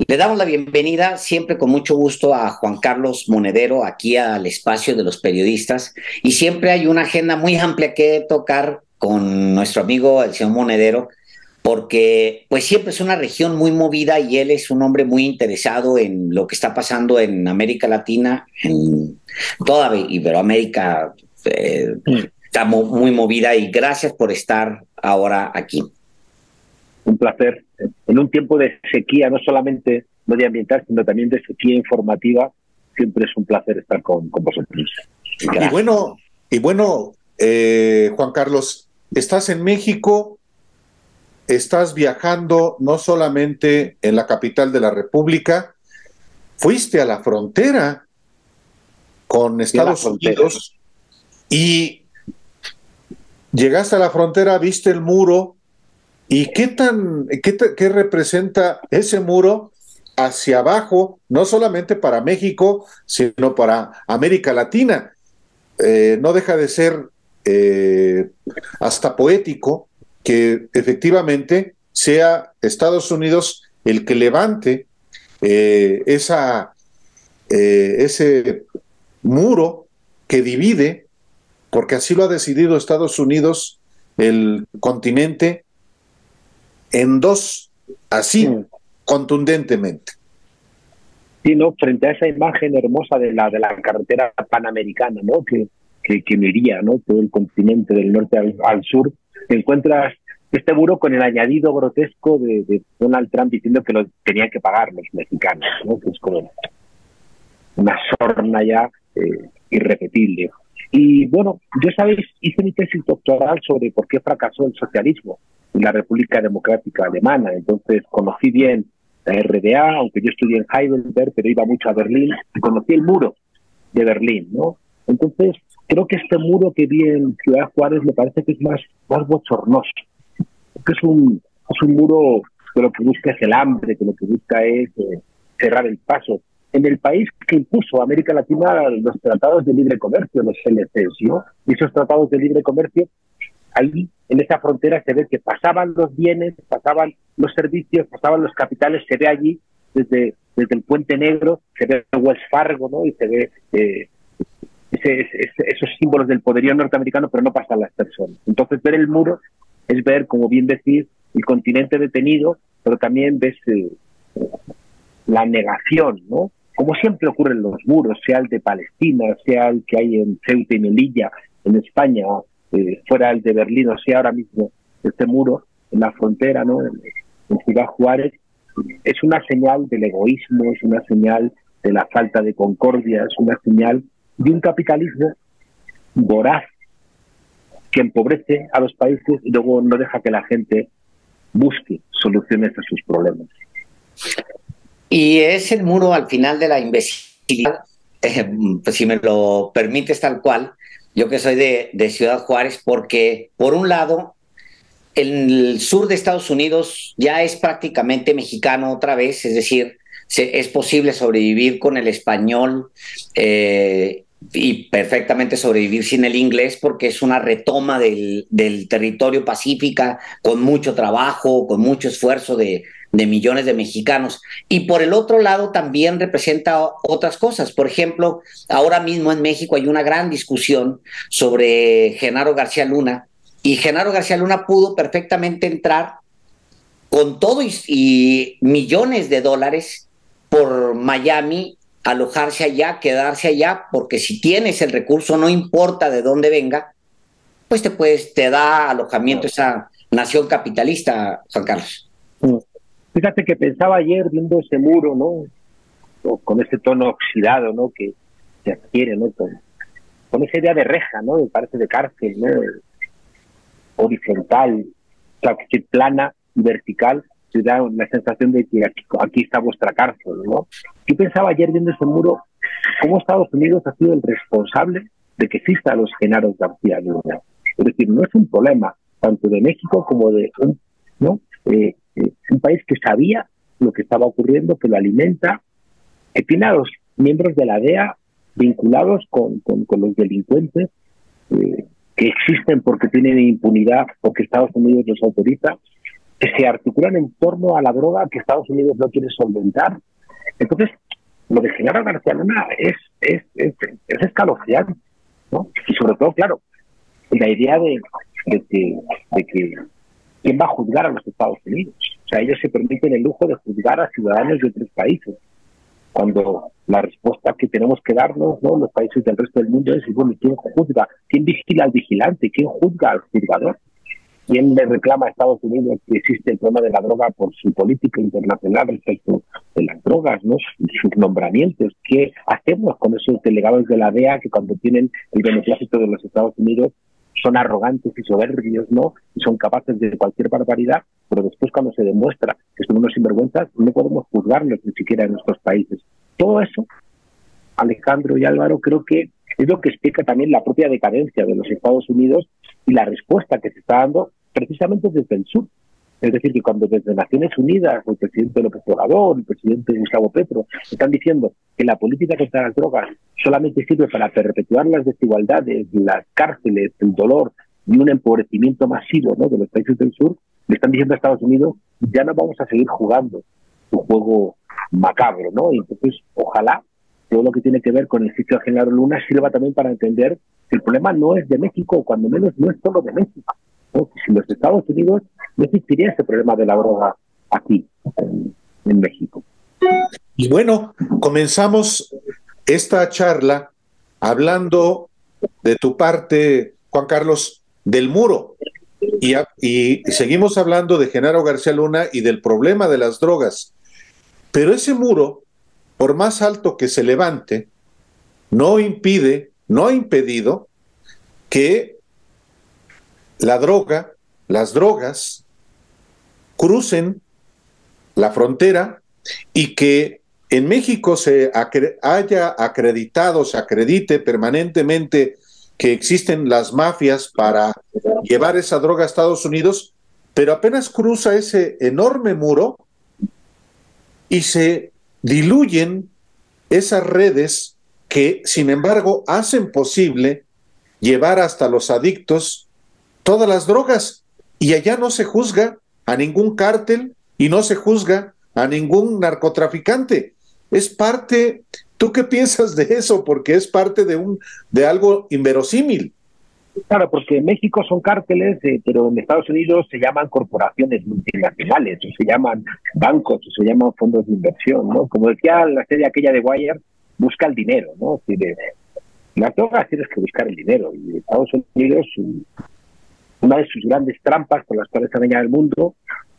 Le damos la bienvenida siempre con mucho gusto a Juan Carlos Monedero aquí al espacio de los periodistas y siempre hay una agenda muy amplia que tocar con nuestro amigo el señor Monedero porque pues siempre es una región muy movida y él es un hombre muy interesado en lo que está pasando en América Latina, en toda Iberoamérica está muy movida y gracias por estar ahora aquí. Un placer. En un tiempo de sequía, no solamente medioambiental, sino también de sequía informativa, siempre es un placer estar con vosotros. Y Gracias. bueno, Juan Carlos, estás en México, estás viajando no solamente en la capital de la República, fuiste a la frontera con Y a la Estados frontera. Unidos y llegaste a la frontera, viste el muro y qué representa ese muro hacia abajo, no solamente para México, sino para América Latina. No deja de ser eh, hasta poético que efectivamente sea Estados Unidos el que levante ese muro que divide, porque así lo ha decidido Estados Unidos, el continente en dos, así, Mm. contundentemente. Sí, ¿no? Frente a esa imagen hermosa de la carretera panamericana, ¿no? Que uniría, ¿no? Todo el continente del norte al sur, te encuentras este muro con el añadido grotesco de Donald Trump diciendo que lo tenían que pagar los mexicanos, ¿no? Que es como una sorna ya irrepetible. Y bueno, yo, sabéis, hice mi tesis doctoral sobre por qué fracasó el socialismo en la República Democrática Alemana. Entonces conocí bien la RDA, aunque yo estudié en Heidelberg, pero iba mucho a Berlín, y conocí el muro de Berlín, ¿no? Entonces, creo que este muro que vi en Ciudad Juárez me parece que es más bochornoso, que es un muro que lo que busca es el hambre, que lo que busca es cerrar el paso. En el país que impuso a América Latina los tratados de libre comercio, los LCs, ¿no? Y esos tratados de libre comercio, ahí en esa frontera se ve que pasaban los bienes, pasaban los servicios, pasaban los capitales, se ve allí desde el Puente Negro, se ve Wells Fargo, ¿no? Y se ve esos símbolos del poderío norteamericano, pero no pasan las personas. Entonces ver el muro es ver, como bien decís, el continente detenido, pero también ves la negación, ¿no? Como siempre ocurre en los muros, sea el de Palestina, sea el que hay en Ceuta y Melilla, en España, fuera el de Berlín, o sea ahora mismo este muro en la frontera, ¿no? En Ciudad Juárez, es una señal del egoísmo, es una señal de la falta de concordia, es una señal de un capitalismo voraz que empobrece a los países y luego no deja que la gente busque soluciones a sus problemas. Y es el muro al final de la imbecilidad, pues si me lo permites tal cual, yo que soy de Ciudad Juárez, porque por un lado, el sur de Estados Unidos ya es prácticamente mexicano otra vez, es decir, es posible sobrevivir con el español y perfectamente sobrevivir sin el inglés porque es una retoma del territorio pacífica con mucho trabajo, con mucho esfuerzo de millones de mexicanos. Y por el otro lado también representa otras cosas. Por ejemplo, ahora mismo en México hay una gran discusión sobre Genaro García Luna, y Genaro García Luna pudo perfectamente entrar con todo y millones de dólares por Miami, alojarse allá, quedarse allá, porque si tienes el recurso, no importa de dónde venga, pues te da alojamiento esa nación capitalista, Juan Carlos. Fíjate que pensaba ayer viendo ese muro, ¿no? Con ese tono oxidado, ¿no? Que se adquiere, ¿no? Con esa idea de reja, ¿no? Parece de cárcel, ¿no? Horizontal, o sea, que plana y vertical, te da la sensación de que aquí está vuestra cárcel, ¿no? Yo pensaba ayer viendo ese muro, cómo Estados Unidos ha sido el responsable de que existan los Genaros García Luna. Es decir, no es un problema tanto de México como de ¿no? Un país que sabía lo que estaba ocurriendo, que lo alimenta, que tiene a los miembros de la DEA vinculados con los delincuentes, que existen porque tienen impunidad, porque Estados Unidos los autoriza, que se articulan en torno a la droga que Estados Unidos no quiere solventar. Entonces, lo de Genaro García Luna es escalofriante, ¿no? Y sobre todo, claro, la idea de que ¿quién va a juzgar a los Estados Unidos? O sea, ellos se permiten el lujo de juzgar a ciudadanos de otros países, cuando la respuesta que tenemos que darnos, ¿no?, los países del resto del mundo es, bueno, ¿quién juzga? ¿Quién vigila al vigilante? ¿Quién juzga al juzgador? ¿Quién le reclama a Estados Unidos que existe el problema de la droga por su política internacional respecto de las drogas, ¿no?, sus nombramientos? ¿Qué hacemos con esos delegados de la DEA que cuando tienen el beneplácito de los Estados Unidos son arrogantes y soberbios, ¿no?, y son capaces de cualquier barbaridad, pero después cuando se demuestra que son unos sinvergüenzas, no podemos juzgarlos ni siquiera en nuestros países? Todo eso, Alejandro y Álvaro, creo que es lo que explica también la propia decadencia de los Estados Unidos y la respuesta que se está dando precisamente desde el sur. Es decir, que cuando desde Naciones Unidas, el presidente López Obrador, el presidente Gustavo Petro, están diciendo que la política contra las drogas solamente sirve para perpetuar las desigualdades, las cárceles, el dolor y un empobrecimiento masivo, ¿no?, de los países del sur, le están diciendo a Estados Unidos, ya no vamos a seguir jugando su juego macabro, ¿no? Y entonces, ojalá todo lo que tiene que ver con el sitio de Genaro Luna sirva también para entender que el problema no es de México, o cuando menos no es solo de México, ¿no? Si los Estados Unidos no existiría ese problema de la droga aquí, en México. Y bueno, comenzamos esta charla hablando de tu parte, Juan Carlos, del muro. Y seguimos hablando de Genaro García Luna y del problema de las drogas. Pero ese muro, por más alto que se levante, no ha impedido que las drogas crucen la frontera y que en México se haya acreditado, se acredite permanentemente que existen las mafias para llevar esa droga a Estados Unidos, pero apenas cruza ese enorme muro y se diluyen esas redes que, sin embargo, hacen posible llevar hasta los adictos todas las drogas, y allá no se juzga a ningún cártel y no se juzga a ningún narcotraficante. Es parte, ¿tú qué piensas de eso? Porque es parte de algo inverosímil. Claro, porque en México son cárteles, pero en Estados Unidos se llaman corporaciones multinacionales, o se llaman bancos, o se llaman fondos de inversión, ¿no? Como decía la serie aquella de Wire, busca el dinero, ¿no? Es decir, las drogas tienes que buscar el dinero, y Estados Unidos, una de sus grandes trampas por las cuales ha dañado el mundo,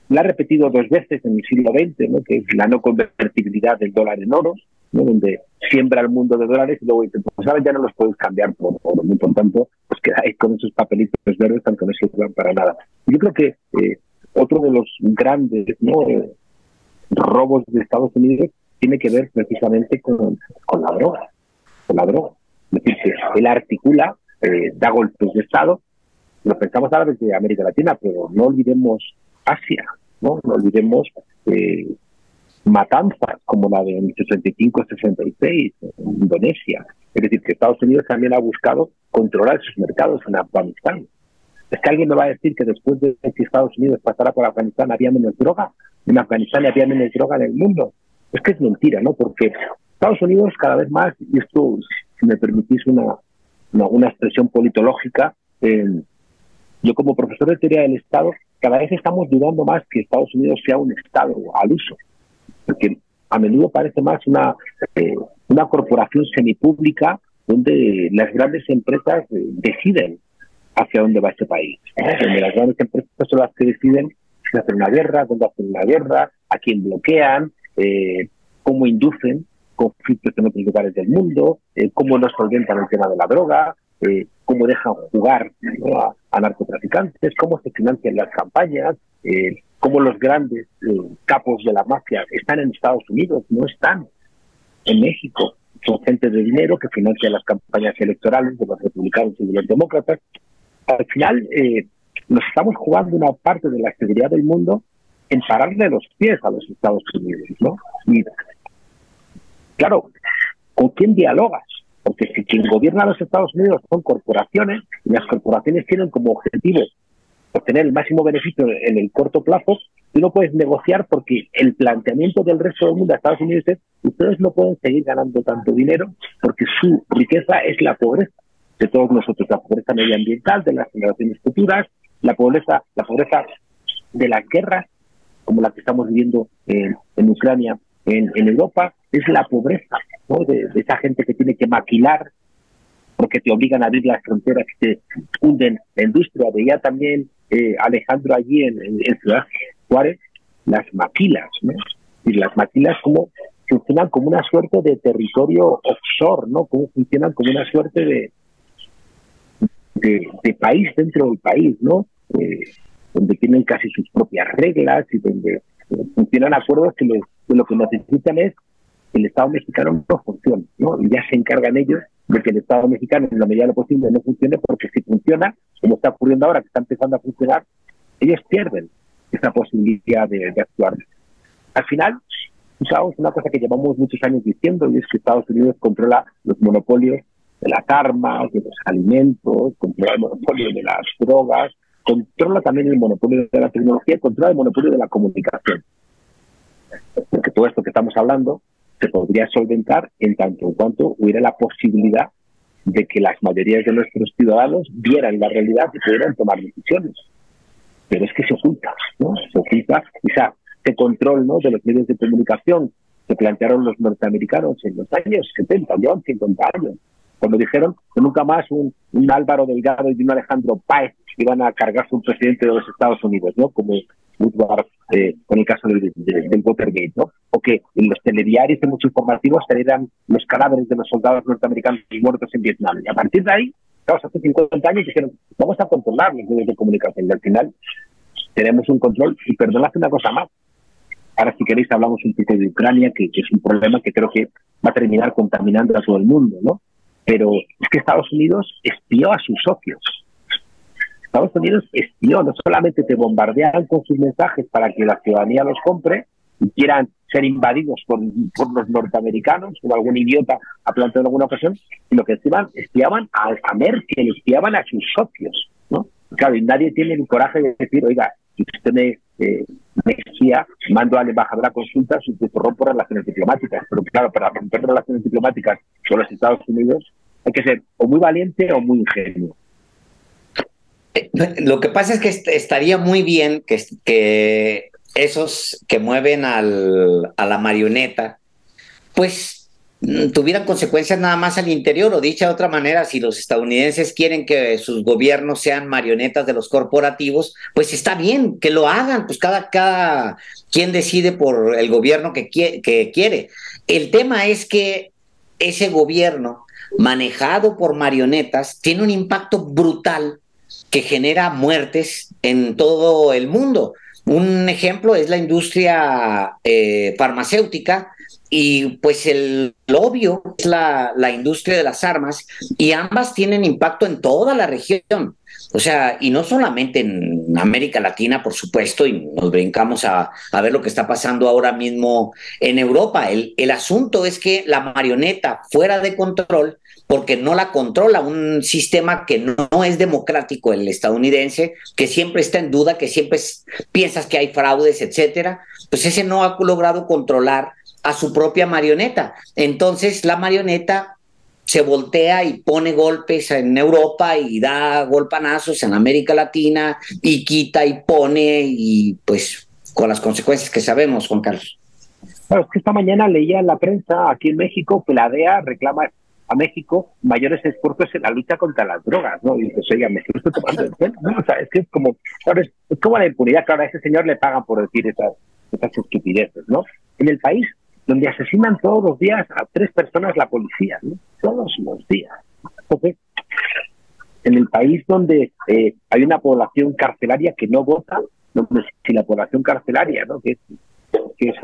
la ha repetido 2 veces en el siglo XX, ¿no?, que es la no convertibilidad del dólar en oro, ¿no?, donde siembra el mundo de dólares y luego dice, pues ahora ya no los puedes cambiar por oro, ¿no? Por tanto, pues quedáis con esos papelitos verdes, tanto no sirven para nada. Yo creo que otro de los grandes, ¿no?, robos de Estados Unidos tiene que ver precisamente con la droga, Es decir, que él articula, da golpes de Estado. Lo pensamos ahora desde América Latina, pero no olvidemos Asia, no olvidemos matanzas como la de 65-66 en Indonesia. Es decir, que Estados Unidos también ha buscado controlar sus mercados en Afganistán. Es que alguien me va a decir que después de que Estados Unidos pasara por Afganistán había menos droga. En Afganistán había menos droga en el mundo. Es que es mentira, ¿no? Porque Estados Unidos cada vez más, y esto, si me permitís una expresión politológica, yo como profesor de teoría del Estado, cada vez estamos dudando más que Estados Unidos sea un Estado al uso, porque a menudo parece más una corporación semipública donde las grandes empresas deciden hacia dónde va este país, ¿no? Donde las grandes empresas son las que deciden si hacer una guerra, dónde hacer una guerra, a quién bloquean, cómo inducen conflictos en otros lugares del mundo, cómo nos solventan el tema de la droga, cómo dejan jugar, ¿no?, a narcotraficantes, cómo se financian las campañas, cómo los grandes capos de la mafia están en Estados Unidos, no están en México. Son gente de dinero que financia las campañas electorales de los republicanos y de los demócratas. Al final, nos estamos jugando una parte de la seguridad del mundo en pararle los pies a los Estados Unidos, ¿no? Y, claro, ¿con quién dialogas? Porque si quien gobierna a los Estados Unidos son corporaciones, y las corporaciones tienen como objetivo obtener el máximo beneficio en el corto plazo, tú no puedes negociar porque el planteamiento del resto del mundo a Estados Unidos es: ustedes no pueden seguir ganando tanto dinero porque su riqueza es la pobreza de todos nosotros, la pobreza medioambiental de las generaciones futuras, la pobreza de las guerras, como la que estamos viviendo en Ucrania, en Europa, es la pobreza, ¿no?, de esa gente que tiene que maquilar porque te obligan a abrir las fronteras, que te hunden la industria. Veía también Alejandro allí en Ciudad Juárez las maquilas, ¿no? Y las maquilas como funcionan como una suerte de territorio offshore, ¿no? Como funcionan como una suerte de país dentro del país, ¿no? Donde tienen casi sus propias reglas y donde funcionan acuerdos que lo que necesitan es que el Estado mexicano no funcione, ¿no? Y ya se encargan ellos de que el Estado mexicano en la medida de lo posible no funcione, porque si funciona, como está ocurriendo ahora, que está empezando a funcionar, ellos pierden esa posibilidad de actuar. Al final, fijaos, una cosa que llevamos muchos años diciendo, y es que Estados Unidos controla los monopolios de las armas, de los alimentos, controla el monopolio de las drogas, controla también el monopolio de la tecnología, controla el monopolio de la comunicación. Porque todo esto que estamos hablando se podría solventar en tanto en cuanto hubiera la posibilidad de que las mayorías de nuestros ciudadanos vieran la realidad y pudieran tomar decisiones. Pero es que se oculta, ¿no? Se oculta ese control, ¿no?, de los medios de comunicación que plantearon los norteamericanos en los años 70, llevan 50 años, cuando dijeron que nunca más un Álvaro Delgado y un Alejandro Páez iban a cargarse un presidente de los Estados Unidos, ¿no?, como Woodward con el caso del Watergate, ¿no? O que en los telediarios y muchos informativos salieran los cadáveres de los soldados norteamericanos muertos en Vietnam. Y a partir de ahí, claro, hace 50 años dijeron: vamos a controlar los medios de comunicación. Y al final tenemos un control. Y perdonad una cosa más. Ahora, si queréis, hablamos un poco de Ucrania, que es un problema que creo que va a terminar contaminando a todo el mundo, ¿no? Pero es que Estados Unidos espió a sus socios. Estados Unidos espió, no solamente te bombardean con sus mensajes para que la ciudadanía los compre y quieran ser invadidos por los norteamericanos, como algún idiota ha planteado en alguna ocasión, sino que espiaban a Merkel, espiaban a sus socios, ¿no? Claro, y nadie tiene el coraje de decir: oiga, si usted me espía, mando al embajador a consultas y te rompo relaciones diplomáticas. Pero claro, para romper relaciones diplomáticas con los Estados Unidos hay que ser o muy valiente o muy ingenuo. Lo que pasa es que estaría muy bien que esos que mueven a la marioneta, pues tuvieran consecuencias nada más al interior, o dicha de otra manera, si los estadounidenses quieren que sus gobiernos sean marionetas de los corporativos, pues está bien que lo hagan, pues cada quien decide por el gobierno que quiere. El tema es que ese gobierno manejado por marionetas tiene un impacto brutal que genera muertes en todo el mundo. Un ejemplo es la industria farmacéutica, y pues el obvio es la industria de las armas, y ambas tienen impacto en toda la región. O sea, y no solamente en América Latina, por supuesto, y nos brincamos a ver lo que está pasando ahora mismo en Europa. El asunto es que la marioneta fuera de control, porque no la controla un sistema que no es democrático, el estadounidense, que siempre está en duda, que siempre piensas que hay fraudes, etcétera, pues ese no ha logrado controlar a su propia marioneta. Entonces la marioneta se voltea y pone golpes en Europa y da golpanazos en América Latina y quita y pone, y pues con las consecuencias que sabemos, Juan Carlos. Bueno, es que esta mañana leía en la prensa aquí en México que la DEA reclama a México mayores esfuerzos en la lucha contra las drogas, ¿no? Y dices: oiga, me estoy tomando el pelo, ¿no? O sea, es que es como, ¿sabes? Es como la impunidad. Claro, a ese señor le pagan por decir esas estupideces, ¿no? En el país donde asesinan todos los días a 3 personas la policía, ¿no? Todos los días. Entonces, en el país donde hay una población carcelaria que no vota, donde si la población carcelaria, ¿no?, que es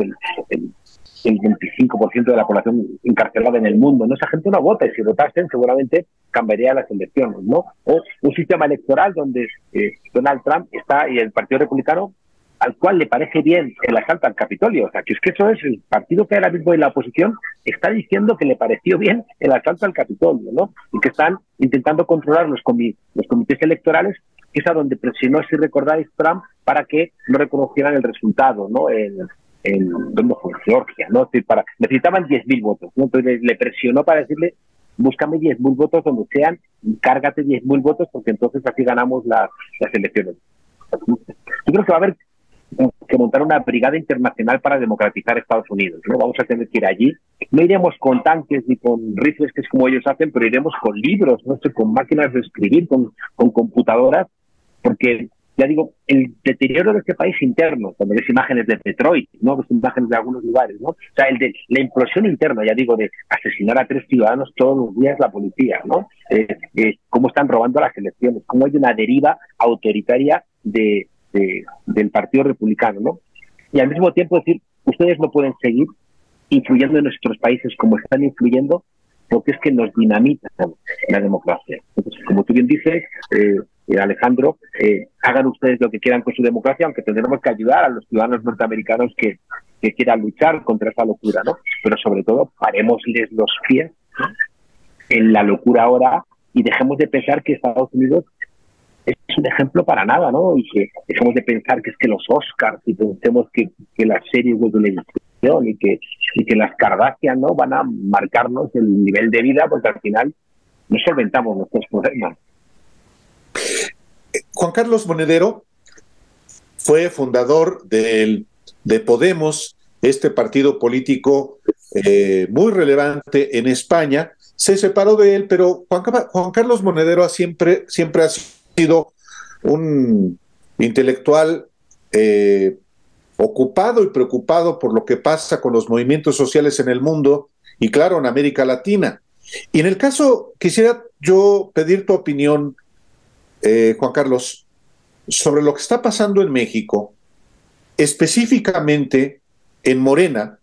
el 25% de la población encarcelada en el mundo, ¿no? Esa gente no vota, y si votasen seguramente cambiaría las elecciones, ¿no? O un sistema electoral donde Donald Trump está, y el Partido Republicano, al cual le parece bien el asalto al Capitolio. O sea, que es que eso es el partido que ahora mismo en la oposición está diciendo que le pareció bien el asalto al Capitolio, ¿no? Y que están intentando controlar los comités electorales que es a donde presionó, si recordáis, Trump, para que no reconocieran el resultado, ¿no? ¿Dónde fue? Georgia, ¿no? Necesitaban 10.000 votos, ¿no? Entonces le presionó para decirle, búscame 10.000 votos donde sean, cárgate 10.000 votos, porque entonces así ganamos las elecciones. Yo creo que va a haber que montar una brigada internacional para democratizar Estados Unidos, ¿no? Vamos a tener que ir allí. No iremos con tanques ni con rifles, que es como ellos hacen, pero iremos con libros, no sé, con máquinas de escribir, con computadoras, porque, ya digo, el deterioro de este país interno, cuando ves imágenes de Detroit, ¿no? Ves imágenes de algunos lugares, ¿no? O sea, el de la implosión interna, ya digo, de asesinar a 3 ciudadanos todos los días la policía, ¿no? Cómo están robando las elecciones, cómo hay una deriva autoritaria del Partido Republicano, ¿no? Y al mismo tiempo decir, ustedes no pueden seguir influyendo en nuestros países como están influyendo, porque es que nos dinamitan la democracia. Entonces, como tú bien dices, Alejandro, hagan ustedes lo que quieran con su democracia, aunque tendremos que ayudar a los ciudadanos norteamericanos que quieran luchar contra esa locura, ¿no? Pero sobre todo, parémosles los pies, ¿no?, en la locura ahora, y dejemos de pensar que Estados Unidos es un ejemplo para nada, ¿no? Y que dejemos de pensar que es que los Oscars, y pensemos que las series de televisión y que las Kardashian, ¿no?, van a marcarnos el nivel de vida, porque al final no solventamos nuestros problemas. Juan Carlos Monedero fue fundador de Podemos, este partido político muy relevante en España. Se separó de él, pero Juan Carlos Monedero siempre ha sido un intelectual ocupado y preocupado por lo que pasa con los movimientos sociales en el mundo y, claro, en América Latina. Y en el caso, quisiera yo pedir tu opinión, Juan Carlos, sobre lo que está pasando en México, específicamente en Morena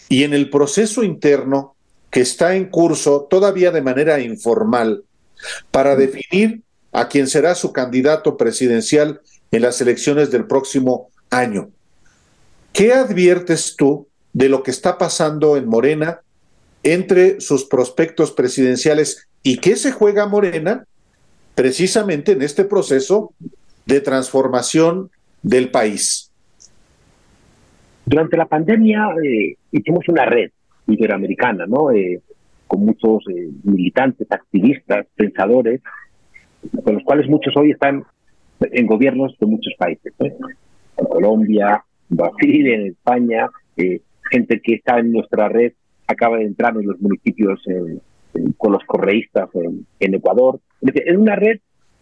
y en el proceso interno que está en curso todavía de manera informal para definir a quien será su candidato presidencial en las elecciones del próximo año. ¿Qué adviertes tú de lo que está pasando en Morena entre sus prospectos presidenciales y qué se juega Morena precisamente en este proceso de transformación del país? Durante la pandemia hicimos una red iberoamericana, ¿no? Con muchos militantes, activistas, pensadores, con los cuales muchos hoy están en gobiernos de muchos países, ¿no? En Colombia, en Brasil, en España, gente que está en nuestra red acaba de entrar en los municipios con los correístas en Ecuador. Es una red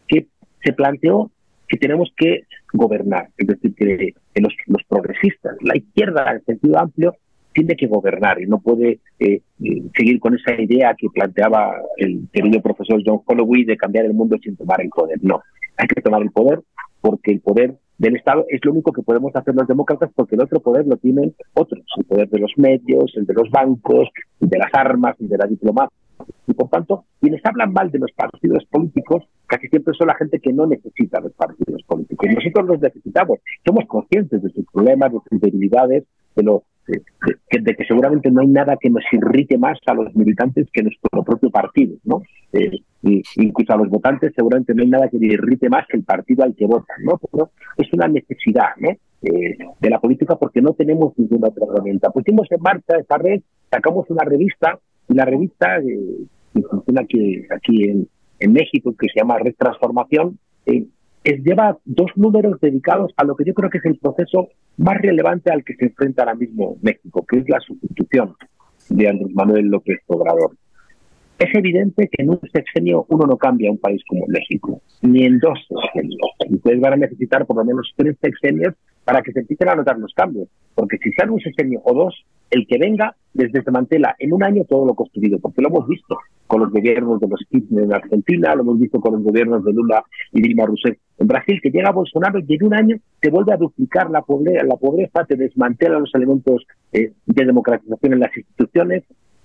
que se planteó que tenemos que gobernar, es decir, que los progresistas, la izquierda en sentido amplio, tiene que gobernar y no puede seguir con esa idea que planteaba el querido profesor John Holloway de cambiar el mundo sin tomar el poder. No, hay que tomar el poder porque el poder del Estado es lo único que podemos hacer los demócratas, porque el otro poder lo tienen otros, el poder de los medios, el de los bancos, el de las armas, el de la diplomacia. Y por tanto, quienes hablan mal de los partidos políticos casi siempre son la gente que no necesita los partidos políticos. Nosotros los necesitamos, somos conscientes de sus problemas, de sus debilidades, de que seguramente no hay nada que nos irrite más a los militantes que nuestro propio partido, ¿no? Incluso a los votantes seguramente no hay nada que les irrite más que el partido al que votan, ¿no? Pero es una necesidad, ¿no?, de la política, porque no tenemos ninguna otra herramienta. Pusimos en marcha esta red, sacamos una revista, y la revista que funciona aquí en México, que se llama Red Transformación, lleva 2 números dedicados a lo que yo creo que es el proceso más relevante al que se enfrenta ahora mismo México, que es la sustitución de Andrés Manuel López Obrador. Es evidente que en un sexenio uno no cambia un país como México, ni en 2 sexenios. Ustedes van a necesitar por lo menos 3 sexenios para que se empiecen a notar los cambios, porque si sale un sexenio o 2, el que venga les desmantela en un año todo lo construido, porque lo hemos visto con los gobiernos de los Kirchner en Argentina, lo hemos visto con los gobiernos de Lula y Dilma Rousseff en Brasil, que llega Bolsonaro y en un año te vuelve a duplicar la pobreza, te desmantela los elementos de democratización en las instituciones.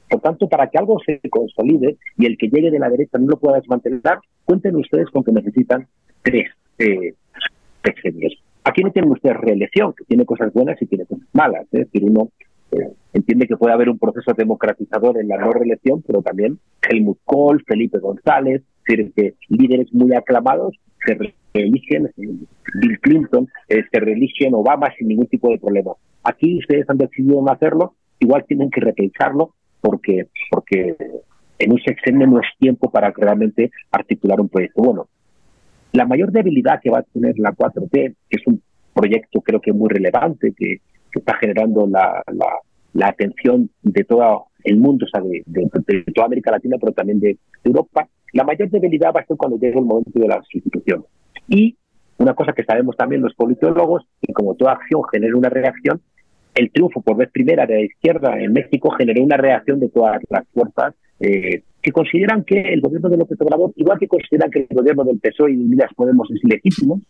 Por tanto, para que algo se consolide y el que llegue de la derecha no lo pueda desmantelar, cuenten ustedes con que necesitan 3 sexenios. Aquí no tienen ustedes reelección, que tiene cosas buenas y tiene cosas malas. Es decir, uno entiende que puede haber un proceso democratizador en la no reelección, pero también Helmut Kohl, Felipe González, decir, que líderes muy aclamados se reeligen, Bill Clinton, se reeligen Obama sin ningún tipo de problema. Aquí ustedes han decidido no hacerlo, igual tienen que repensarlo porque en un sexenio no es tiempo para realmente articular un proyecto. Bueno, la mayor debilidad que va a tener la 4T, que es un proyecto creo que muy relevante, que está generando la atención de todo el mundo, o sea, de toda América Latina, pero también de Europa, la mayor debilidad va a ser cuando llegue el momento de la sustitución. Y una cosa que sabemos también los politólogos, que como toda acción genera una reacción, el triunfo por vez primera de la izquierda en México generó una reacción de todas las fuerzas que consideran que el gobierno de López Obrador, igual que consideran que el gobierno del PSOE y de Unidas Podemos es ilegítimo,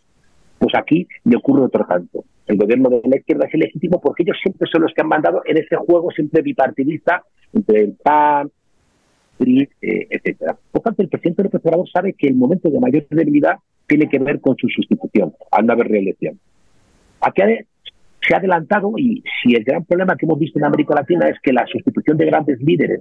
pues aquí le ocurre otro tanto. El gobierno de la izquierda es ilegítimo porque ellos siempre son los que han mandado en ese juego siempre bipartidista entre el PAN, PRI, etcétera. Por tanto, el presidente López Obrador sabe que el momento de mayor debilidad tiene que ver con su sustitución, al no haber reelección. Aquí se ha adelantado, y si el gran problema que hemos visto en América Latina es que la sustitución de grandes líderes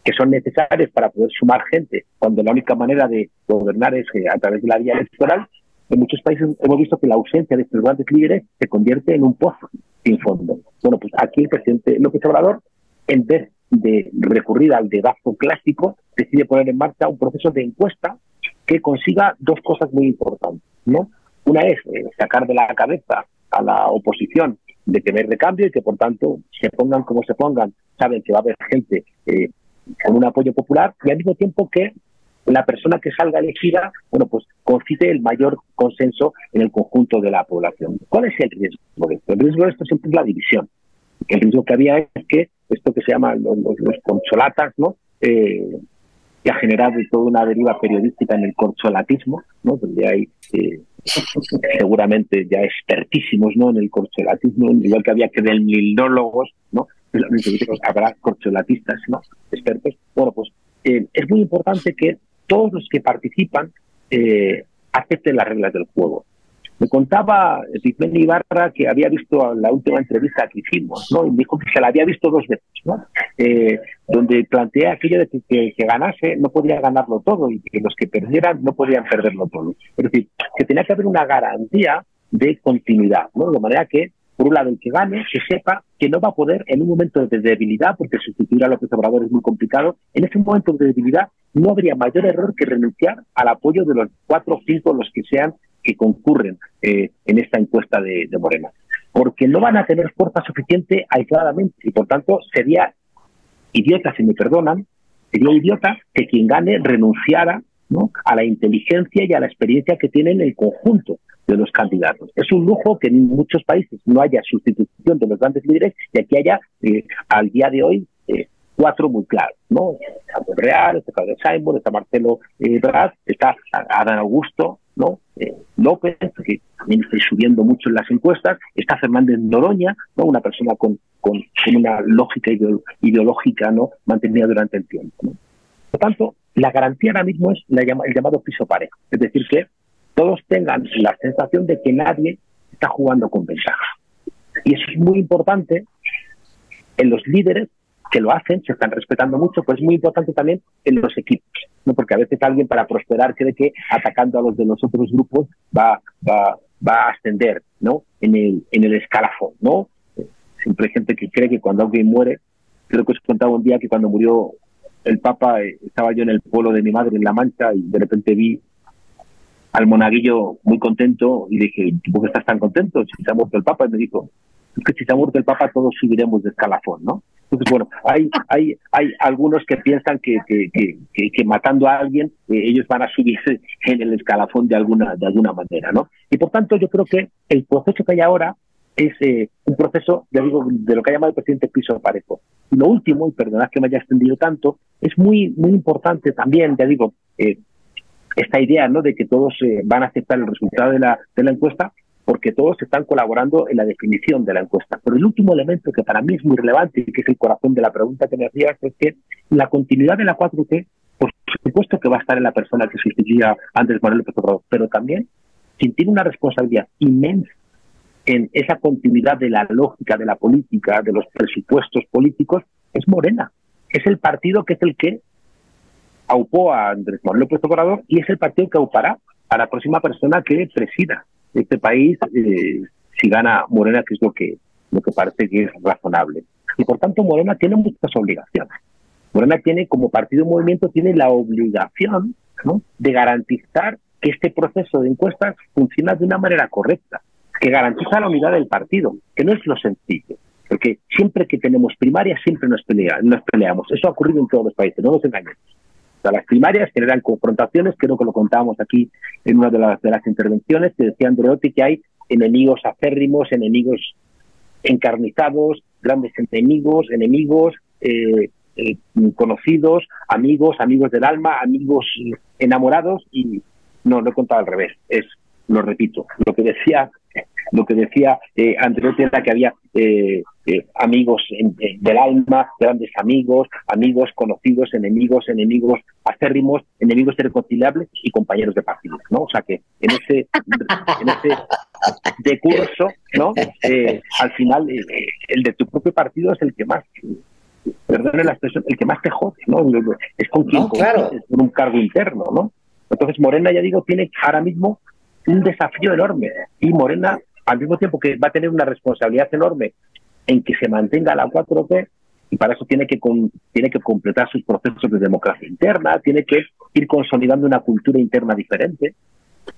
que son necesarios para poder sumar gente, cuando la única manera de gobernar es a través de la vía electoral, en muchos países hemos visto que la ausencia de estos grandes líderes se convierte en un pozo sin fondo. Bueno, pues aquí el presidente López Obrador, en vez de recurrir al dedazo clásico, decide poner en marcha un proceso de encuesta que consiga dos cosas muy importantes, ¿no? Una es sacar de la cabeza a la oposición de tener recambio y que, por tanto, se pongan como se pongan, saben que va a haber gente con un apoyo popular, y al mismo tiempo que la persona que salga elegida, bueno, pues concite el mayor consenso en el conjunto de la población. ¿Cuál es el riesgo de esto? El riesgo de esto siempre es la división. El riesgo que había es que esto que se llama los corcholatas, ¿no? Que ha generado toda una deriva periodística en el corcholatismo, ¿no? Donde hay seguramente ya expertísimos, ¿no? En el corcholatismo, igual que había que delminólogos, ¿no? Habrá corcholatistas, ¿no? Expertos. Bueno, pues es muy importante que todos los que participan acepten las reglas del juego. Me contaba Tifleni Ibarra que había visto la última entrevista que hicimos, ¿no? Y dijo que se la había visto 2 veces, ¿no? Donde plantea aquello de que ganase no podía ganarlo todo y que los que perdieran no podían perderlo todo. Es decir, que tenía que haber una garantía de continuidad, ¿no? De manera que, por un lado, el que gane, que sepa que no va a poder en un momento de debilidad, porque sustituir a López Obrador es muy complicado, en ese momento de debilidad no habría mayor error que renunciar al apoyo de los 4 o 5, los que sean, que concurren en esta encuesta de Morena, porque no van a tener fuerza suficiente aisladamente y por tanto sería idiota, si me perdonan, sería idiota que quien gane renunciara, ¿no?, a la inteligencia y a la experiencia que tienen el conjunto de los candidatos. Es un lujo que en muchos países no haya sustitución de los grandes líderes y aquí haya al día de hoy 4 muy claros, ¿no? Está Monreal, está Claudio Sheinbaum, está Marcelo Ebrard, está Adán Augusto, ¿no? López, que también está subiendo mucho en las encuestas, está Fernández Noroña, ¿no? Una persona con una lógica ideológica, ¿no?, mantenida durante el tiempo, ¿no? Por tanto, la garantía ahora mismo es el llamado piso parejo, es decir, que todos tengan la sensación de que nadie está jugando con ventaja. Y eso es muy importante en los líderes que lo hacen, se están respetando mucho, pero es muy importante también en los equipos, ¿no? Porque a veces alguien para prosperar cree que atacando a los de los otros grupos va a ascender, ¿no?, en el escalafón, ¿no? Siempre hay gente que cree que cuando alguien muere, creo que os contaba un día que cuando murió el Papa, estaba yo en el pueblo de mi madre en La Mancha y de repente vi al monaguillo muy contento y dije, ¿por qué estás tan contento? Si se ha muerto el Papa. Y me dijo, es que si se ha muerto el Papa todos subiremos de escalafón, ¿no? Entonces, bueno, hay algunos que piensan que matando a alguien ellos van a subirse en el escalafón de alguna manera, ¿no? Y por tanto yo creo que el proceso que hay ahora es un proceso, ya digo, de lo que ha llamado el presidente piso parejo. Y lo último, y perdonad que me haya extendido tanto, es muy importante también, ya digo, esta idea, ¿no?, de que todos van a aceptar el resultado de la encuesta, porque todos están colaborando en la definición de la encuesta. Pero el último elemento que para mí es muy relevante y que es el corazón de la pregunta que me hacías es que la continuidad de la 4T, por supuesto que va a estar en la persona que sustituía a Andrés Manuel López Obrador, pero también quien tiene una responsabilidad inmensa en esa continuidad de la lógica de la política, de los presupuestos políticos, es Morena. Es el partido que es el que aupó a Andrés Manuel López Obrador y es el partido que aupará a la próxima persona que presida este país si gana Morena, que es lo que parece que es razonable. Y por tanto Morena tiene muchas obligaciones. Morena tiene, como partido de movimiento, tiene la obligación, ¿no?, de garantizar que este proceso de encuestas funciona de una manera correcta, que garantiza la unidad del partido, que no es lo sencillo. Porque siempre que tenemos primarias, siempre nos peleamos. Eso ha ocurrido en todos los países, no nos engañemos. O sea, las primarias generan confrontaciones, creo que lo contábamos aquí en una de las intervenciones, que decía Andreotti que hay enemigos acérrimos, enemigos encarnizados, grandes enemigos, conocidos, amigos del alma, amigos enamorados, y no, lo he contado al revés, lo repito, lo que decía Andreotti era que había amigos del alma, grandes amigos conocidos, enemigos acérrimos, enemigos irreconciliables y compañeros de partido, ¿no? O sea que en ese decurso, ¿no? Al final el de tu propio partido es el que más, perdone la expresión, el que más te jode, ¿no? Es con quien compites por un cargo interno, ¿no? Entonces Morena, ya digo, tiene ahora mismo un desafío enorme, y Morena, al mismo tiempo que va a tener una responsabilidad enorme en que se mantenga la 4T, y para eso tiene que completar sus procesos de democracia interna, tiene que ir consolidando una cultura interna diferente,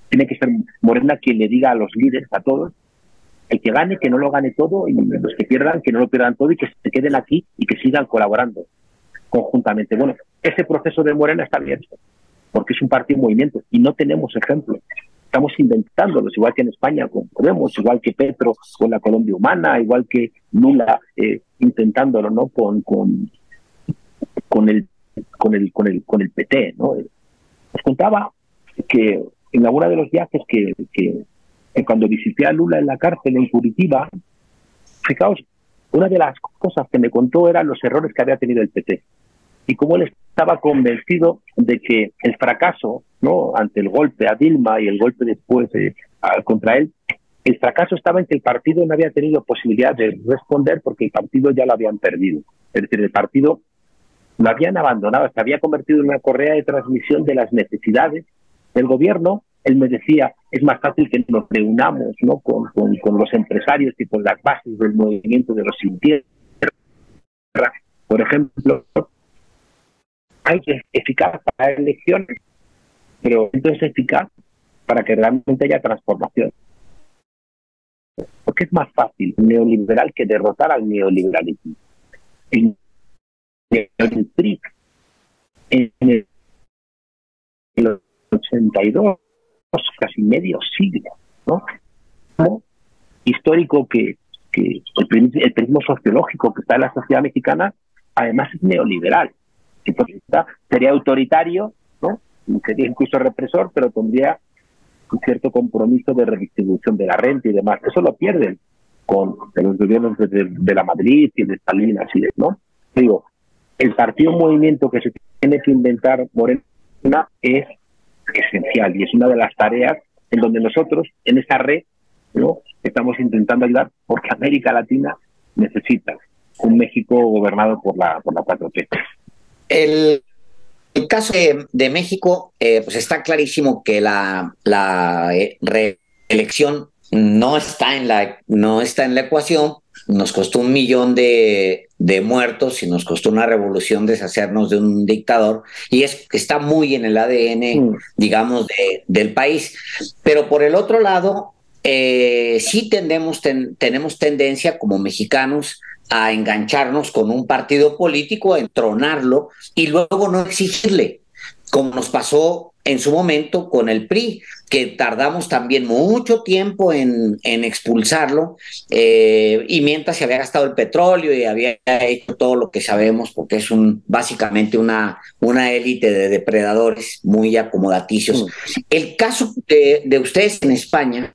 tiene que ser Morena quien le diga a los líderes, a todos, el que gane, que no lo gane todo, y los que pierdan, que no lo pierdan todo, y que se queden aquí y que sigan colaborando conjuntamente. Bueno, ese proceso de Morena está abierto, porque es un partido en movimiento, y no tenemos ejemplos. Estamos inventándolos, igual que en España con Podemos, igual que Petro con la Colombia Humana, igual que Lula intentándolo, ¿no?, con el PT, ¿no? Os contaba que en alguno de los viajes que cuando visité a Lula en la cárcel en Curitiba, fijaos, una de las cosas que me contó eran los errores que había tenido el PT y cómo él estaba convencido de que el fracaso, ¿no?, ante el golpe a Dilma y el golpe después contra él, el fracaso estaba en que el partido no había tenido posibilidad de responder porque el partido ya lo habían perdido. Es decir, el partido lo habían abandonado, se había convertido en una correa de transmisión de las necesidades del gobierno. Él me decía, es más fácil que nos reunamos, ¿no?, con los empresarios y con las bases del movimiento de los sin tierra. Por ejemplo, hay que ser eficaz para elecciones, pero entonces eficaz para que realmente haya transformación. Porque es más fácil neoliberal que derrotar al neoliberalismo. En el PRI, en el 82, casi medio siglo, ¿no? Como histórico que el prisma sociológico que está en la sociedad mexicana, además es neoliberal. Entonces sería autoritario, ¿no?, sería incluso represor, pero tendría un cierto compromiso de redistribución de la renta y demás. Eso lo pierden con los gobiernos de la Madrid y de Salinas, ¿no? Digo, el partido movimiento que se tiene que inventar Morena es esencial y es una de las tareas en donde nosotros, en esa red, ¿no?, estamos intentando ayudar, porque América Latina necesita un México gobernado por la 4T. El caso de México, pues está clarísimo que la reelección no está en la ecuación. Nos costó 1 millón de muertos y nos costó una revolución deshacernos de un dictador, y está muy en el ADN, digamos, del país. Pero por el otro lado, sí tenemos tendencia como mexicanos a engancharnos con un partido político, a entronarlo y luego no exigirle, como nos pasó en su momento con el PRI, que tardamos también mucho tiempo en expulsarlo, y mientras se había gastado el petróleo y había hecho todo lo que sabemos, porque es básicamente una élite de depredadores muy acomodaticios. El caso de ustedes en España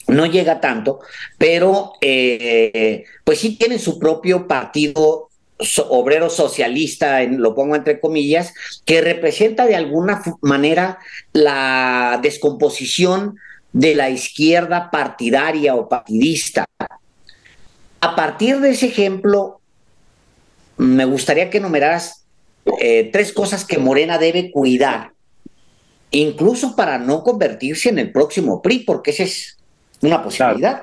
no llega tanto, pero pues sí tienen su propio partido obrero socialista, lo pongo entre comillas, que representa de alguna manera la descomposición de la izquierda partidaria o partidista. A partir de ese ejemplo, me gustaría que enumeraras tres cosas que Morena debe cuidar, incluso para no convertirse en el próximo PRI, porque esa es una Claro, posibilidad.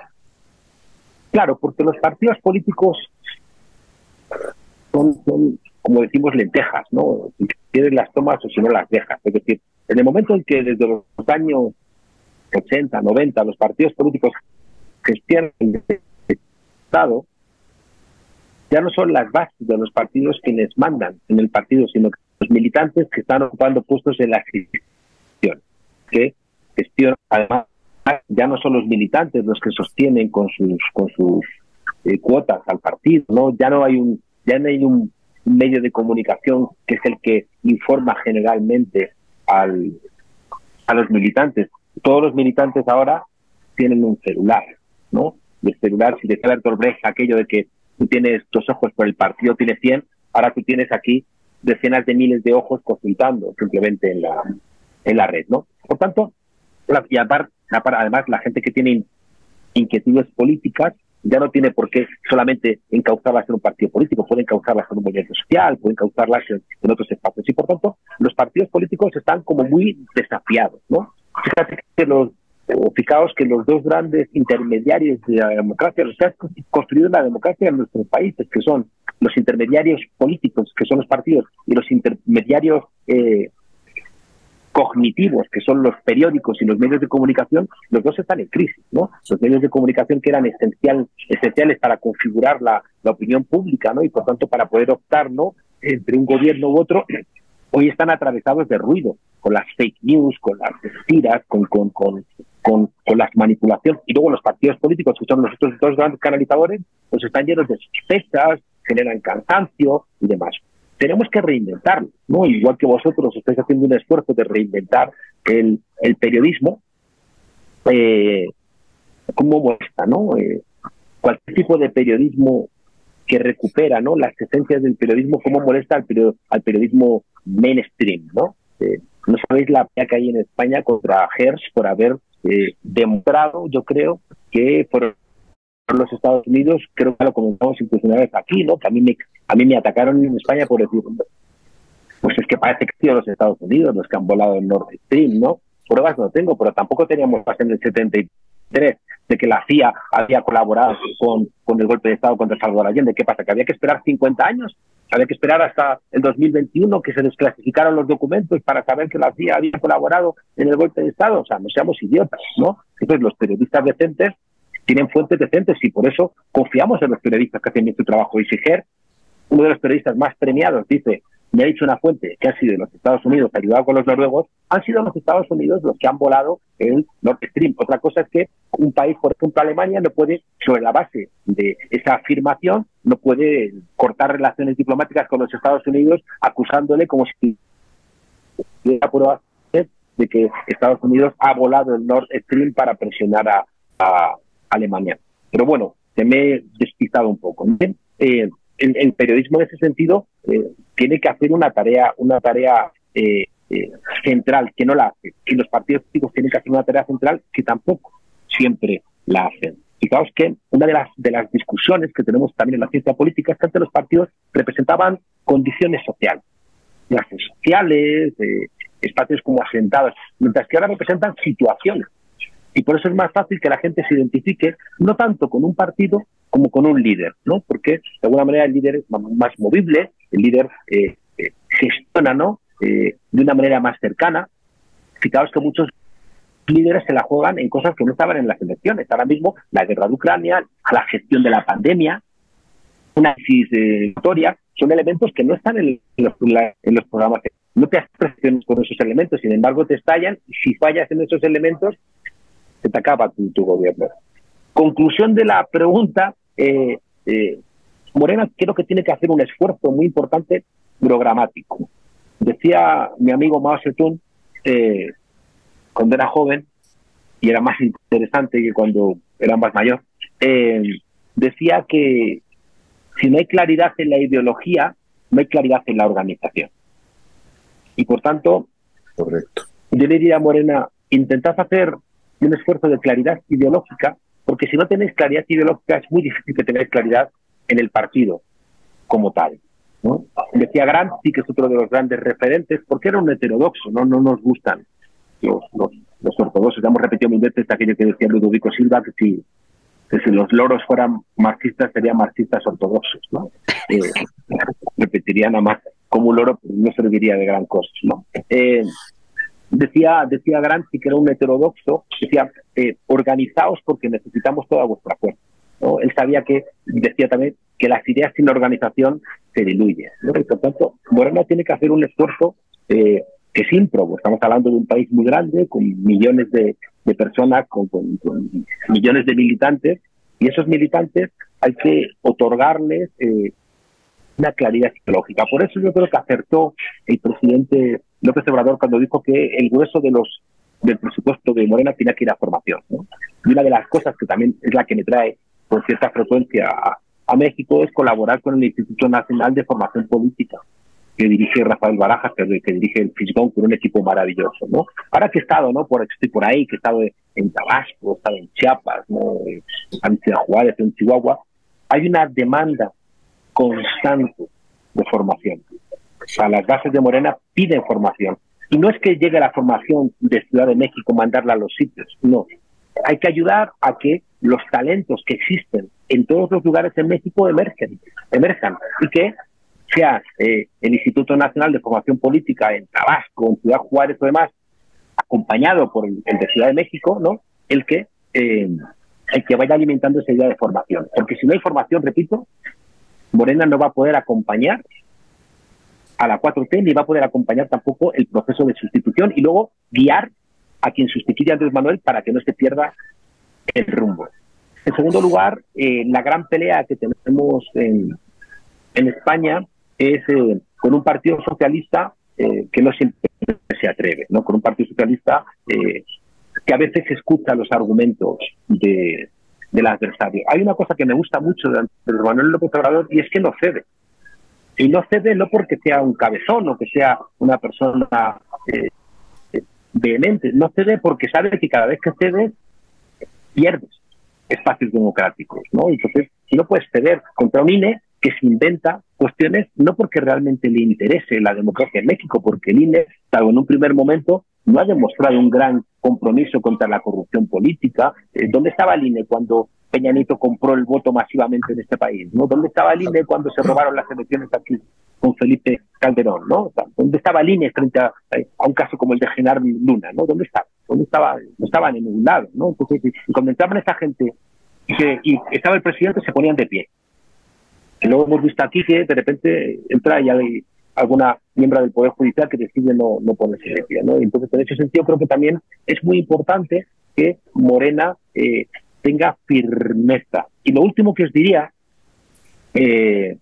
claro, porque los partidos políticos son, como decimos, lentejas, ¿no? Si quieres las tomas o si no las dejas. Es decir, en el momento en que desde los años 80, 90, los partidos políticos gestionan el Estado, ya no son las bases de los partidos quienes mandan en el partido, sino que los militantes que están ocupando puestos en la gestión, que gestionan, además, ya no son los militantes los que sostienen con sus cuotas al partido, ¿no? Ya no hay un medio de comunicación que es el que informa generalmente a los militantes. Todos los militantes ahora tienen un celular, ¿no? Y el celular, si decía Bertolt Brecht aquello de que tú tienes 2 ojos por el partido, tienes 100, ahora tú tienes aquí decenas de miles de ojos consultando simplemente en la red, ¿no? Por tanto, y además la gente que tiene inquietudes políticas ya no tiene por qué solamente encauzarlas en un partido político, puede encauzarlas en un movimiento social, puede encauzarlas en otros espacios. Y por tanto, los partidos políticos están como muy desafiados, ¿no? Fíjate que fijaos que los dos grandes intermediarios de la democracia, los que han construido la democracia en nuestros países, que son los intermediarios políticos, que son los partidos, y los intermediarios cognitivos, que son los periódicos y los medios de comunicación, los dos están en crisis, ¿no? Los medios de comunicación que eran esenciales para configurar la opinión pública, ¿no? Y por tanto para poder optar, ¿no?, entre un gobierno u otro, hoy están atravesados de ruido, con las fake news, con las mentiras, con las manipulaciones. Y luego los partidos políticos, que son los otros dos grandes canalizadores, pues están llenos de sospechas, generan cansancio y demás. Tenemos que reinventarlo, ¿no? Igual que vosotros estáis haciendo un esfuerzo de reinventar el periodismo, ¿cómo muestra, no? Cualquier tipo de periodismo que recupera, ¿no?, las esencias del periodismo, cómo molesta al periodismo mainstream, ¿no? No sabéis la pelea que hay en España contra Hearst por haber demostrado, yo creo, que por los Estados Unidos, creo que lo comentamos incluso una vez aquí, ¿no?, que a mí me atacaron en España por decir, pues es que parece que han sido los Estados Unidos los que han volado el Nord Stream, ¿no? Pruebas no tengo, pero tampoco teníamos pruebas en el 73 de que la CIA había colaborado con el golpe de Estado contra Salvador Allende. ¿Qué pasa? ¿Que había que esperar 50 años? ¿Había que esperar hasta el 2021 que se desclasificaran los documentos para saber que la CIA había colaborado en el golpe de Estado? O sea, no seamos idiotas, ¿no? Entonces, los periodistas decentes tienen fuentes decentes y por eso confiamos en los periodistas que hacen bien su trabajo. Y Siger, uno de los periodistas más premiados, dice, me ha dicho una fuente que ha sido de los Estados Unidos, ayudado con los noruegos, han sido los Estados Unidos los que han volado el Nord Stream. Otra cosa es que un país, por ejemplo Alemania, no puede, sobre la base de esa afirmación, no puede cortar relaciones diplomáticas con los Estados Unidos acusándole como si hubiera pruebas de que Estados Unidos ha volado el Nord Stream para presionar a Alemania. Pero bueno, se me he despistado un poco. El periodismo en ese sentido tiene que hacer una tarea central, que no la hace. Y los partidos políticos tienen que hacer una tarea central que tampoco siempre la hacen. Fijaos que una de las discusiones que tenemos también en la ciencia política es que antes los partidos representaban condiciones sociales, clases sociales, espacios como asentados, mientras que ahora representan situaciones. Y por eso es más fácil que la gente se identifique no tanto con un partido como con un líder, ¿no? Porque de alguna manera el líder es más movible, el líder gestiona, ¿no?, de una manera más cercana. Fijaos que muchos líderes se la juegan en cosas que no estaban en las elecciones. Ahora mismo la guerra de Ucrania, la gestión de la pandemia, una crisis de historia, son elementos que no están en los programas. No te haces presiones con esos elementos, sin embargo te estallan y si fallas en esos elementos se te acaba tu gobierno. Conclusión de la pregunta, Morena creo que tiene que hacer un esfuerzo muy importante programático. Decía mi amigo Mao Zedong, cuando era joven, y era más interesante que cuando era más mayor, decía que si no hay claridad en la ideología, no hay claridad en la organización. Y por tanto, correcto, yo le diría a Morena, intentad hacer un esfuerzo de claridad ideológica, porque si no tenéis claridad ideológica es muy difícil que tengáis claridad en el partido como tal, ¿no? Decía Gramsci, que es otro de los grandes referentes, porque era un heterodoxo, no nos gustan los ortodoxos. Ya hemos repetido mil veces aquello que decía Ludovico Silva, que si los loros fueran marxistas, serían marxistas ortodoxos, ¿no? Repetiría nada más como un loro, pues no serviría de gran cosa, ¿no? Decía Gramsci, que era un heterodoxo, decía, organizaos porque necesitamos toda vuestra fuerza, ¿no? Él sabía decía también que las ideas sin organización se diluyen, ¿no? Y por tanto, Morena tiene que hacer un esfuerzo que es ímprobo. Estamos hablando de un país muy grande, con millones de personas, con millones de militantes, y esos militantes hay que otorgarles una claridad psicológica. Por eso yo creo que acertó el presidente López Obrador cuando dijo que el grueso del presupuesto de Morena tiene que ir a formación, ¿no? Y una de las cosas que también es la que me trae con cierta frecuencia a México es colaborar con el Instituto Nacional de Formación Política, que dirige Rafael Barajas, que dirige el Fisgón, con un equipo maravilloso, ¿no? Ahora que he estado, ¿no? Estoy por ahí, que he estado en Tabasco, he estado en Chiapas, ¿no? En Ciudad Juárez, en Chihuahua, hay una demanda constante de formación. O sea, las bases de Morena piden formación. Y no es que llegue la formación de Ciudad de México, mandarla a los sitios, no. Hay que ayudar a que los talentos que existen en todos los lugares en México emerjan, y que sea el Instituto Nacional de Formación Política en Tabasco, en Ciudad Juárez o demás, acompañado por el de Ciudad de México, ¿no? El que vaya alimentando esa idea de formación. Porque si no hay formación, repito, Morena no va a poder acompañar a la 4T, ni va a poder acompañar tampoco el proceso de sustitución y luego guiar a quien sustituye a Andrés Manuel para que no se pierda el rumbo. En segundo lugar, la gran pelea que tenemos en España es con un partido socialista que no siempre se atreve, ¿no? Con un partido socialista que a veces escucha los argumentos del adversario. Hay una cosa que me gusta mucho de Andrés Manuel López Obrador, y es que no cede. Y no cede no porque sea un cabezón o que sea una persona vehemente, no cede porque sabe que cada vez que cede pierdes espacios democráticos, ¿no? Entonces, no puedes ceder contra un INE que se inventa cuestiones no porque realmente le interese la democracia en México, porque el INE, salvo en un primer momento, no ha demostrado un gran compromiso contra la corrupción política. ¿Dónde estaba el INE cuando Peña Nieto compró el voto masivamente en este país, ¿no? ¿Dónde estaba el INE cuando se robaron las elecciones aquí con Felipe Calderón, ¿no? O sea, ¿dónde estaba el INE frente a un caso como el de Genaro Luna, ¿no? ¿Dónde estaba? No estaban en ningún lado, ¿no? Entonces, cuando entraban esta gente y estaba el presidente, se ponían de pie. Y luego hemos visto aquí que de repente entra y hay alguna miembro del Poder Judicial que decide no ponerse de pie, ¿no? Entonces, en ese sentido, creo que también es muy importante que Morena tenga firmeza. Y lo último que os diría, si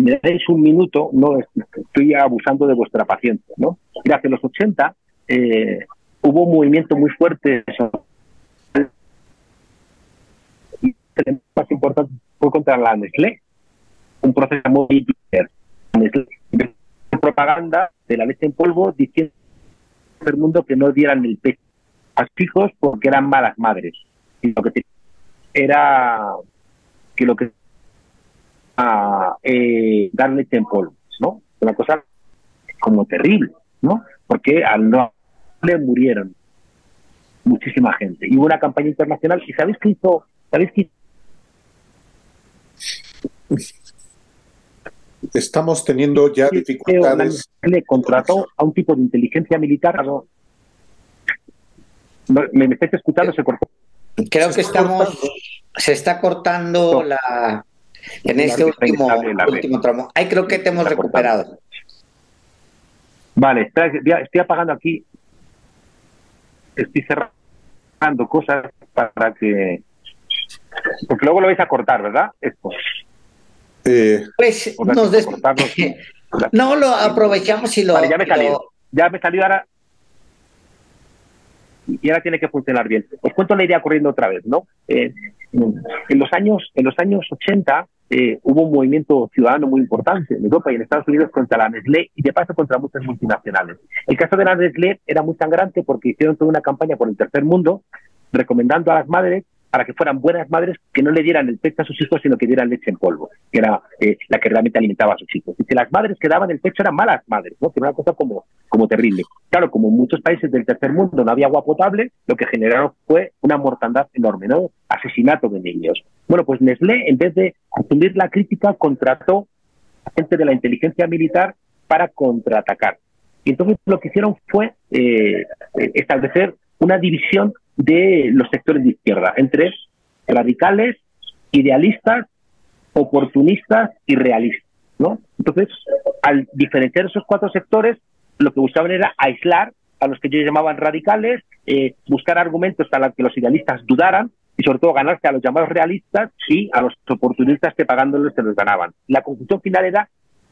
me dais un minuto, no estoy abusando de vuestra paciencia, ¿no? Mira, hace los 80 hubo un movimiento muy fuerte, y el más importante fue contra la Nestlé, un proceso muy Nestlé, propaganda de la leche en polvo diciendo al mundo que no dieran el pecho a sus hijos porque eran malas madres, y lo que era que lo que dar leche en polvo, ¿no? Una cosa como terrible, ¿no? Porque al no le murieron muchísima gente. Y hubo una campaña internacional. ¿Y sabéis qué hizo? Estamos teniendo ya dificultades. Le contrató a un tipo de inteligencia militar. ¿Me estáis escuchando? Se cortó. Creo que se está cortando en este último tramo. Ahí creo que te hemos recuperado. Vale, estoy apagando aquí. Estoy cerrando cosas para que... Porque luego lo vais a cortar, ¿verdad? Esto. Pues no lo aprovechamos y lo... Vale, ya me salió ahora. Y ahora tiene que funcionar bien. Os cuento la idea corriendo otra vez, ¿no? En los años 80 hubo un movimiento ciudadano muy importante en Europa y en Estados Unidos contra la Nestlé y de paso contra muchas multinacionales. El caso de la Nestlé era muy sangrante porque hicieron toda una campaña por el tercer mundo recomendando a las madres para que fueran buenas madres, que no le dieran el pecho a sus hijos, sino que dieran leche en polvo, que era la que realmente alimentaba a sus hijos. Y que las madres que daban el pecho eran malas madres, ¿no? Que era una cosa como terrible. Claro, como en muchos países del tercer mundo no había agua potable, lo que generaron fue una mortandad enorme, ¿no? Asesinato de niños. Bueno, pues Nestlé, en vez de asumir la crítica, contrató a gente de la inteligencia militar para contraatacar. Y entonces lo que hicieron fue establecer una división de los sectores de izquierda entre radicales, idealistas, oportunistas y realistas, ¿no? Entonces, al diferenciar esos cuatro sectores, lo que buscaban era aislar a los que ellos llamaban radicales, buscar argumentos para que los idealistas dudaran y sobre todo ganarse a los llamados realistas y a los oportunistas que pagándoles se los ganaban. La conclusión final era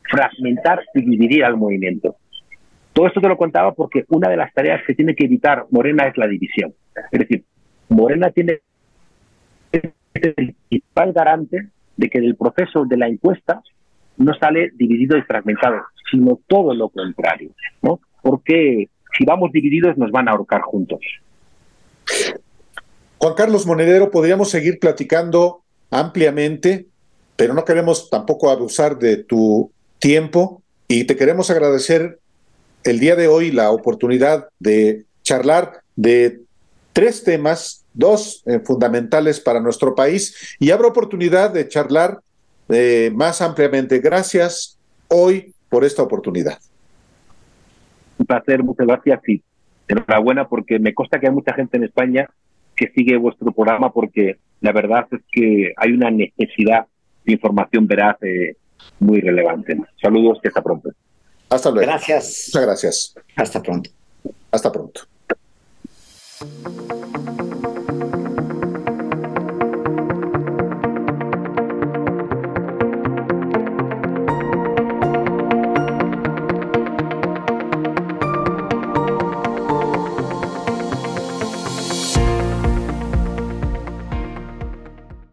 fragmentar y dividir al movimiento. Todo esto te lo contaba porque una de las tareas que tiene que evitar Morena es la división. Es decir, Morena tiene el principal garante de que del proceso de la encuesta no sale dividido y fragmentado, sino todo lo contrario, ¿no? Porque si vamos divididos nos van a ahorcar juntos. Juan Carlos Monedero, podríamos seguir platicando ampliamente, pero no queremos tampoco abusar de tu tiempo y te queremos agradecer el día de hoy la oportunidad de charlar de 3 temas, 2 fundamentales para nuestro país, y habrá oportunidad de charlar más ampliamente. Gracias hoy por esta oportunidad. Un placer, muchas gracias y enhorabuena, porque me consta que hay mucha gente en España que sigue vuestro programa, porque la verdad es que hay una necesidad de información veraz muy relevante. Saludos, que hasta pronto. Hasta luego. Gracias. Muchas gracias. Hasta pronto. Hasta pronto.